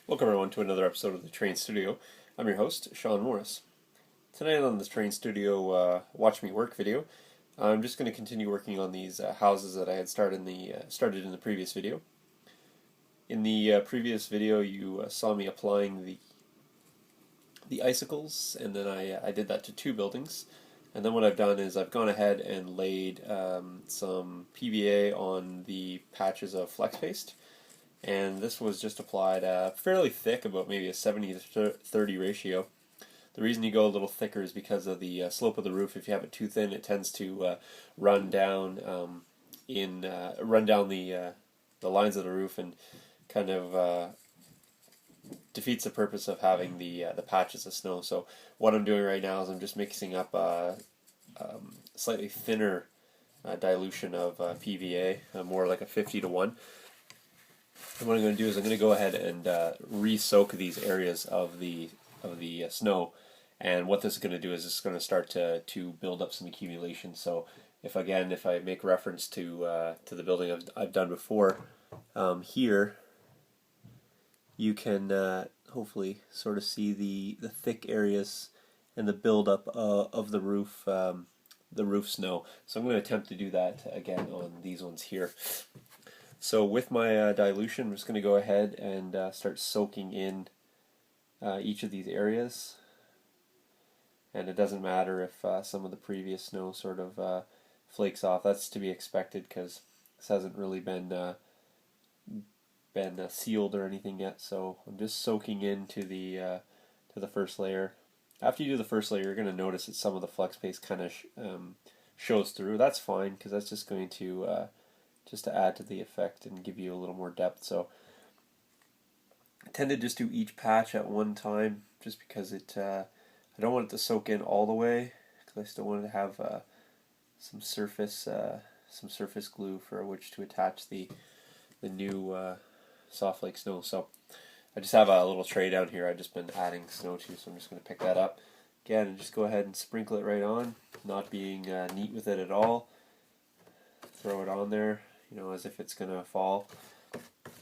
Welcome everyone to another episode of the Terrain Studio. I'm your host, Sean Morris. Tonight on the Terrain Studio Watch Me Work video, I'm just going to continue working on these houses that I had started in the previous video. In the previous video you saw me applying the icicles, and then I did that to two buildings. And then what I've done is I've gone ahead and laid some PVA on the patches of flex paste. And this was just applied fairly thick, about maybe a 70 to 30 ratio. The reason you go a little thicker is because of the slope of the roof. If you have it too thin, it tends to run down the lines of the roof and kind of defeats the purpose of having the patches of snow. So what I'm doing right now is I'm just mixing up slightly thinner dilution of PVA, more like a 50 to 1. And what I'm going to do is I'm going to go ahead and re-soak these areas of the snow, and what this is going to do is it's going to start to build up some accumulation. So if I make reference to the building I've done before, here you can hopefully sort of see the thick areas and the buildup of the roof snow. So I'm going to attempt to do that again on these ones here. So with my dilution, I'm just going to go ahead and start soaking in each of these areas. And it doesn't matter if some of the previous snow sort of flakes off. That's to be expected because this hasn't really been sealed or anything yet. So I'm just soaking into the first layer. After you do the first layer, you're going to notice that some of the flex paste kind of shows through. That's fine because that's just going to add to the effect and give you a little more depth. So I tend to just do each patch at one time, just because I don't want it to soak in all the way, because I still want it to have some surface glue for which to attach the new soft flake snow. So I just have a little tray down here I've just been adding snow to, so I'm just going to pick that up again and just go ahead and sprinkle it right on, not being neat with it at all. Throw it on there, as if it's going to fall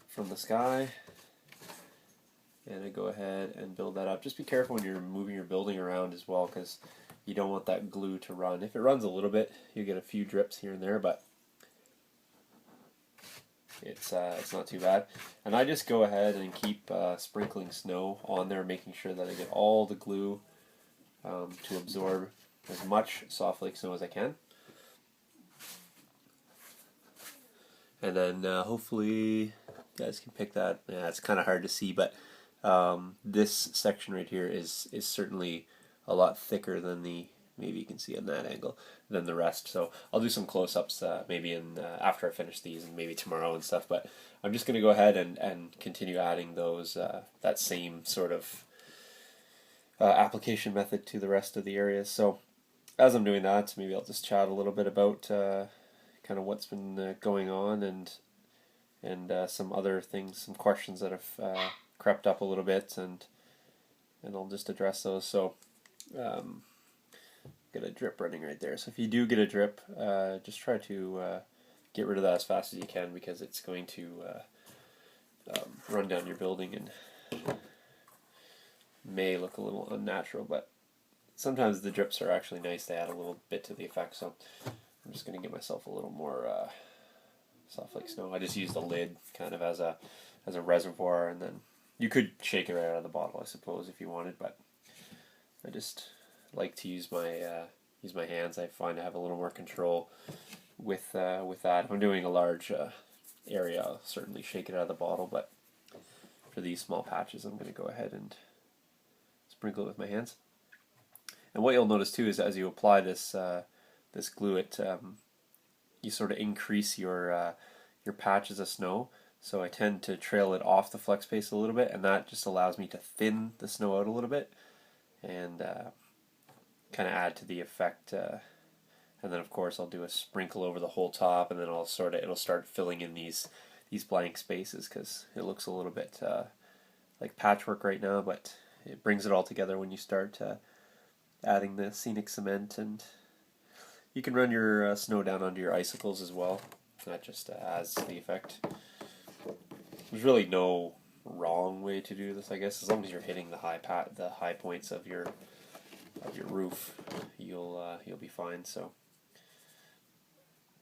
from the sky. And I go ahead and build that up. Just be careful when you're moving your building around as well, because you don't want that glue to run. If it runs a little bit, you get a few drips here and there, but it's not too bad. And I just go ahead and keep sprinkling snow on there, making sure that I get all the glue to absorb as much soft flake snow as I can. And then hopefully you guys can pick that. Yeah, it's kind of hard to see, but this section right here is certainly a lot thicker than maybe you can see on that angle, than the rest. So I'll do some close-ups maybe after I finish these, and maybe tomorrow and stuff. But I'm just going to go ahead and continue adding those that same sort of application method to the rest of the areas. So as I'm doing that, maybe I'll just chat a little bit about kind of what's been going on, and some other things, some questions that have crept up a little bit, and I'll just address those. So get a drip running right there. So if you do get a drip, just try to get rid of that as fast as you can, because it's going to run down your building and may look a little unnatural, but sometimes the drips are actually nice. They add a little bit to the effect. So I'm just going to give myself a little more soft flake snow. I just used a lid kind of as a reservoir, and then you could shake it right out of the bottle, I suppose, if you wanted, but I just like to use my hands. I find I have a little more control with that. If I'm doing a large area, I'll certainly shake it out of the bottle, but for these small patches, I'm going to go ahead and sprinkle it with my hands. And what you'll notice too is as you apply this glue, you sort of increase your patches of snow. So I tend to trail it off the flex paste a little bit, and that just allows me to thin the snow out a little bit and kind of add to the effect. And then of course I'll do a sprinkle over the whole top, and then it'll start filling in these blank spaces, because it looks a little bit like patchwork right now, but it brings it all together when you start adding the scenic cement. And you can run your snow down onto your icicles as well. That just adds to the effect. There's really no wrong way to do this, I guess. As long as you're hitting the high points of your roof, you'll be fine. So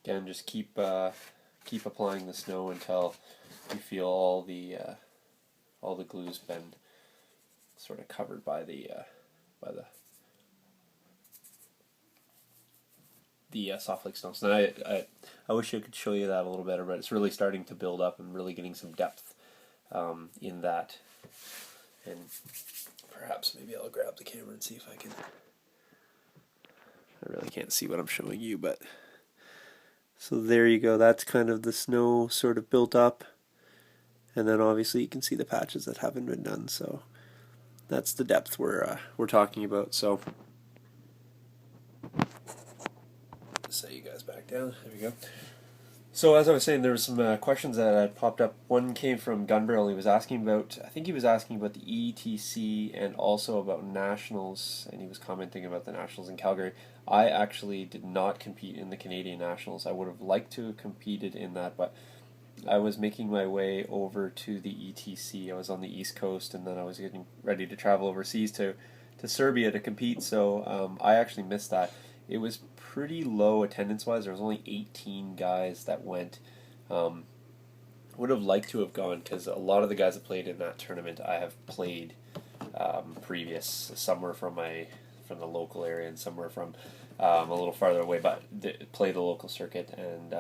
again, just keep applying the snow until you feel all the glue's been sort of covered by the soft flake snow. So I wish I could show you that a little better, but it's really starting to build up and really getting some depth in that. And perhaps maybe I'll grab the camera and see if I can. I really can't see what I'm showing you, but so there you go. That's kind of the snow sort of built up, and then obviously you can see the patches that haven't been done. So that's the depth we're talking about. So set you guys back down. There we go. So as I was saying, there were some questions that had popped up. One came from Gunbarrel. He was asking about, I think he was asking about the ETC and also about Nationals, and he was commenting about the Nationals in Calgary. I actually did not compete in the Canadian Nationals. I would have liked to have competed in that, but I was making my way over to the ETC. I was on the East Coast, and then I was getting ready to travel overseas to Serbia to compete, so I actually missed that. It was pretty low attendance-wise. There was only 18 guys that went. Would have liked to have gone because a lot of the guys that played in that tournament I have played previous. Some were from the local area and some were from a little farther away, but play the local circuit, and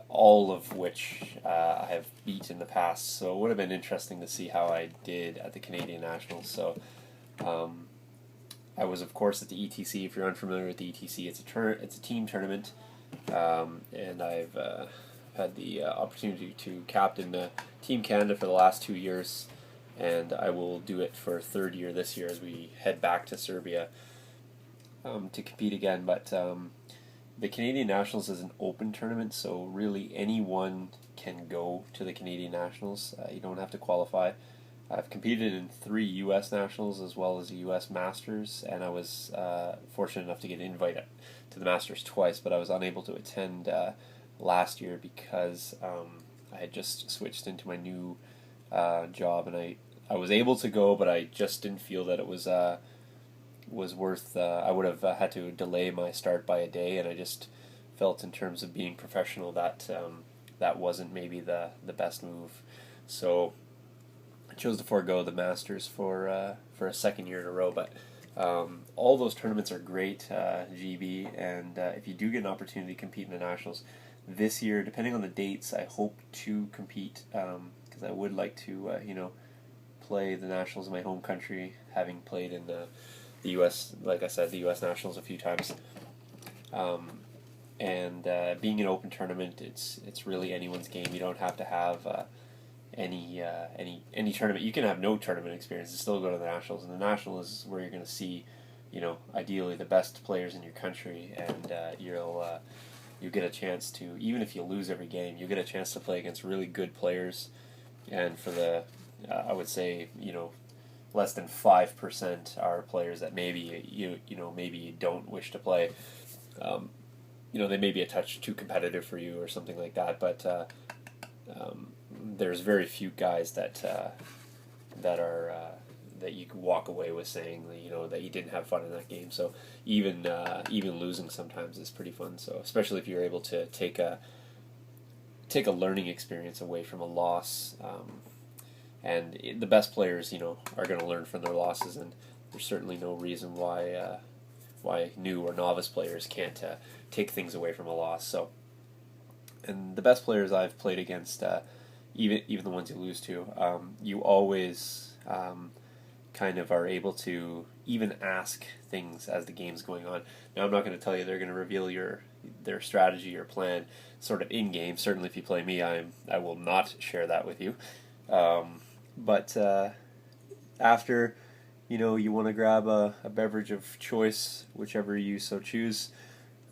all of which I have beat in the past. So it would have been interesting to see how I did at the Canadian Nationals. So I was, of course, at the ETC. If you're unfamiliar with the ETC, it's a team tournament, and I've had the opportunity to captain Team Canada for the last 2 years, and I will do it for a third year this year as we head back to Serbia to compete again. But the Canadian Nationals is an open tournament, so really anyone can go to the Canadian Nationals. You don't have to qualify. I've competed in 3 U.S. Nationals as well as a U.S. Masters, and I was fortunate enough to get an invite to the Masters twice, but I was unable to attend last year because I had just switched into my new job, and I was able to go, but I just didn't feel that it was worth. I would have had to delay my start by a day, and I just felt in terms of being professional that that wasn't maybe the best move. So I chose to forego the Masters for a second year in a row, but all those tournaments are great, GB, and if you do get an opportunity to compete in the Nationals this year, depending on the dates, I hope to compete because I would like to, play the Nationals in my home country, having played in the U.S., like I said, the U.S. Nationals a few times. And being an open tournament, it's really anyone's game. You don't have to have any tournament. You can have no tournament experience and still go to the Nationals, and the Nationals is where you're going to see, ideally the best players in your country, and you'll get a chance to, even if you lose every game, you'll get a chance to play against really good players, and for the I would say less than 5% are players that maybe maybe you don't wish to play. They may be a touch too competitive for you or something like that, but there's very few guys that are that you can walk away with saying that you didn't have fun in that game. So even losing sometimes is pretty fun. So especially if you're able to take a learning experience away from a loss. And the best players, are going to learn from their losses, and there's certainly no reason why new or novice players can't take things away from a loss. So, and the best players I've played against, even the ones you lose to, you always kind of are able to even ask things as the game's going on. Now, I'm not going to tell you they're going to reveal their strategy or plan sort of in game. Certainly, if you play me, I will not share that with you. But after, you want to grab a beverage of choice, whichever you so choose.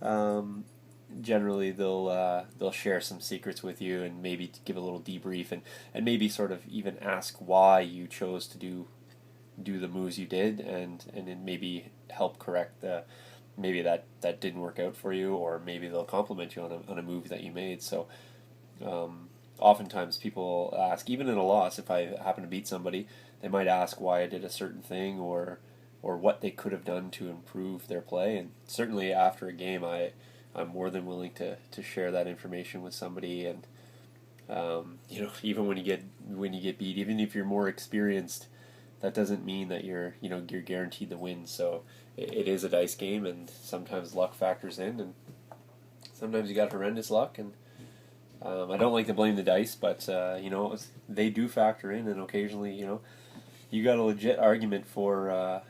Generally, they'll share some secrets with you and maybe give a little debrief and maybe sort of even ask why you chose to do the moves you did, and then maybe help correct maybe that didn't work out for you, or maybe they'll compliment you on a move that you made. So oftentimes people ask, even in a loss, if I happen to beat somebody, they might ask why I did a certain thing or what they could have done to improve their play. And certainly after a game, I'm more than willing to share that information with somebody. And even when you get beat, even if you're more experienced, that doesn't mean that you're guaranteed the win. So it is a dice game, and sometimes luck factors in, and sometimes you got horrendous luck. And I don't like to blame the dice, but they do factor in, and occasionally you got a legit argument for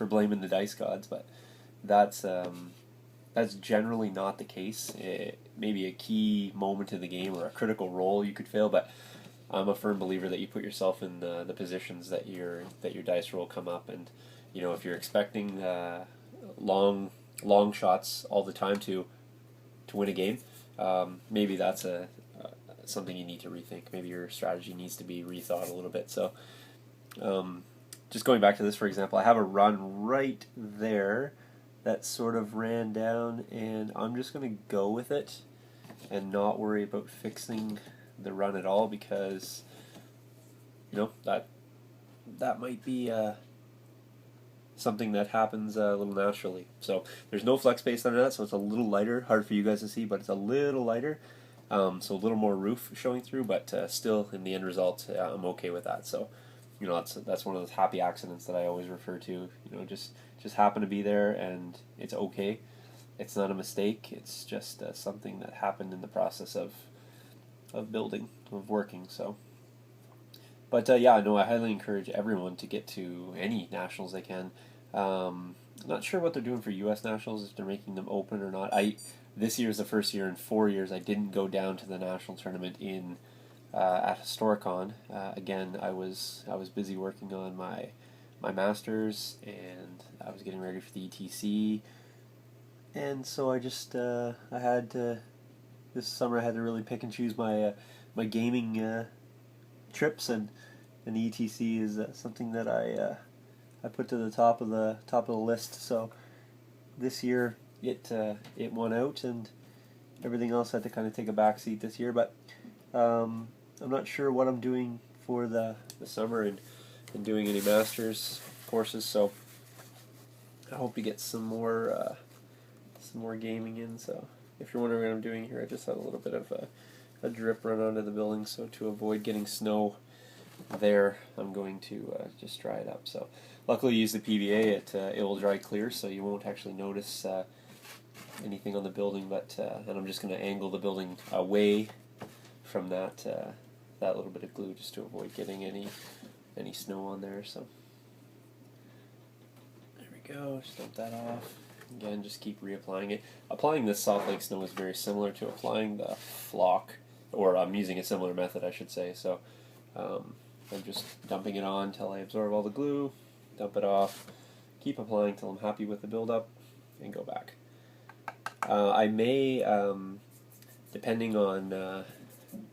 blaming the dice gods, but that's generally not the case. Maybe a key moment in the game or a critical role you could fail, but I'm a firm believer that you put yourself in the positions that your dice roll come up, and if you're expecting long shots all the time to win a game, maybe that's something you need to rethink. Maybe your strategy needs to be rethought a little bit. So just going back to this, for example, I have a run right there that sort of ran down, and I'm just going to go with it and not worry about fixing the run at all, because that might be something that happens a little naturally. So there's no flex space under that, so it's a little lighter. Hard for you guys to see, but it's a little lighter. So a little more roof showing through, but still in the end result, I'm okay with that. So that's one of those happy accidents that I always refer to. Just happen to be there, and it's okay. It's not a mistake. It's just something that happened in the process of building, of working. So, but I highly encourage everyone to get to any nationals they can. Not sure what they're doing for U.S. nationals, if they're making them open or not. This year is the first year in 4 years I didn't go down to the national tournament in at Historicon. Again, I was busy working on my masters, and I was getting ready for the ETC, and so I just I had to this summer I had to really pick and choose my gaming trips, and the ETC is something that I put to the top of the list. So this year it won out, and everything else had to kind of take a back seat this year. But I'm not sure what I'm doing for the summer and doing any masters courses. So I hope to get some more gaming in. So if you're wondering what I'm doing here, I just had a little bit of a drip run onto the building. So to avoid getting snow there, I'm going to just dry it up. So luckily, use the PVA. It will dry clear, so you won't actually notice anything on the building. But and I'm just going to angle the building away from that little bit of glue, just to avoid getting any snow on there. So there we go. Just dump that off. Again, just keep reapplying it. Applying this soft lake snow is very similar to applying the flock, or I'm using a similar method, I should say. So I'm just dumping it on until I absorb all the glue, dump it off, keep applying until I'm happy with the buildup, and go back. I may, depending on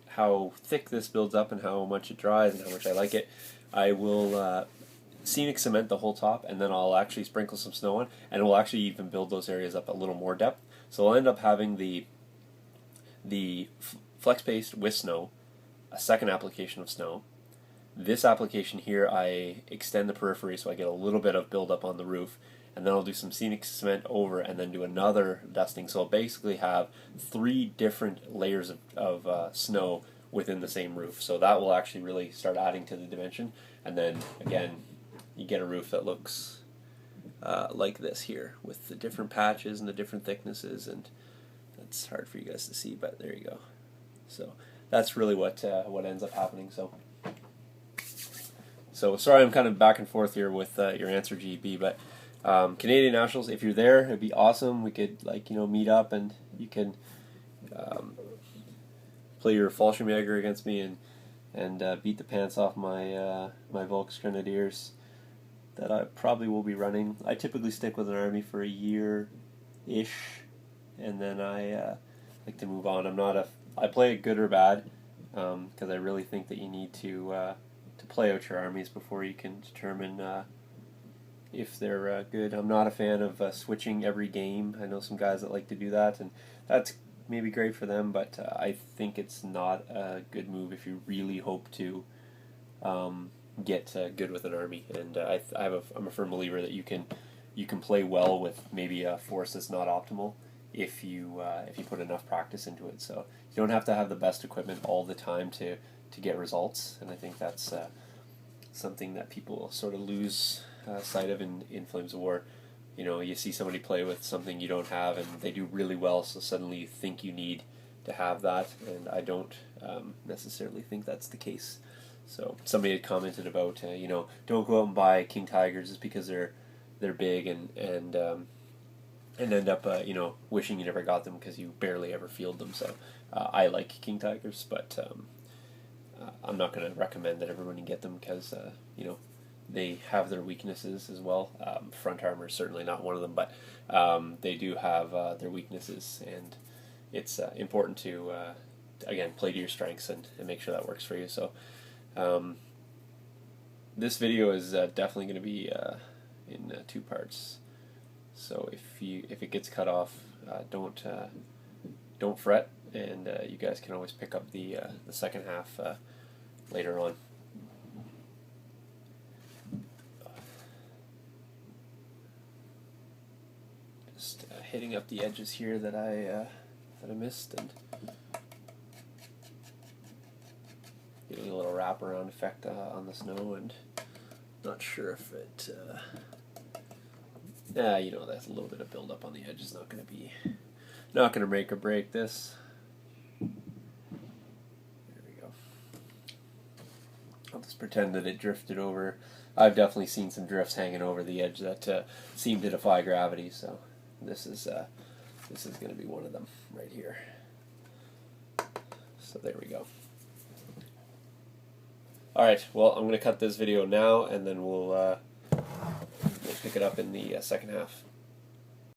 how thick this builds up and how much it dries and how much I like it, I will scenic cement the whole top, and then I'll actually sprinkle some snow on, and it will actually even build those areas up a little more depth. So I'll end up having the flex paste with snow, a second application of snow. This application here, I extend the periphery so I get a little bit of buildup on the roof, and then I'll do some scenic cement over, and then do another dusting. So I'll basically have 3 different layers of snow within the same roof. So that will actually really start adding to the dimension, and then again, you get a roof that looks like this here, with the different patches and the different thicknesses, and that's hard for you guys to see, but there you go. So that's really what ends up happening. So sorry, I'm kind of back and forth here with your answer, GB, but Canadian Nationals, if you're there, it'd be awesome. We could meet up, and you can play your Fallschirmjäger against me and beat the pants off my my Volks Grenadiers that I probably will be running. I typically stick with an army for a year-ish, and then I like to move on. I play it good or bad, because I really think that you need to play out your armies before you can determine if they're good. I'm not a fan of switching every game. I know some guys that like to do that, and that's may be great for them, but I think it's not a good move if you really hope to get good with an army. And I'm a firm believer that you can play well with maybe a force that's not optimal if you put enough practice into it. So you don't have to have the best equipment all the time to get results, and I think that's something that people sort of lose sight of in Flames of War. You know, you see somebody play with something you don't have, and they do really well, so suddenly you think you need to have that, and I don't necessarily think that's the case. So somebody had commented about, you know, don't go out and buy King Tigers just because they're big and end up, you know, wishing you never got them because you barely ever field them. So I like King Tigers, but I'm not going to recommend that everybody get them because, you know, they have their weaknesses as well. Front armor is certainly not one of them, but they do have their weaknesses, and it's important to, again, play to your strengths and make sure that works for you. So this video is definitely going to be in 2 parts. So if it gets cut off, don't fret, and you guys can always pick up the second half later on. Just hitting up the edges here that I missed, and getting a little wraparound effect on the snow, and not sure if it. You know, that's a little bit of buildup on the edge is not going to make or break this. There we go. I'll just pretend that it drifted over. I've definitely seen some drifts hanging over the edge that seem to defy gravity. So this is going to be one of them right here. So there we go. All right. Well, I'm going to cut this video now, and then we'll pick it up in the second half.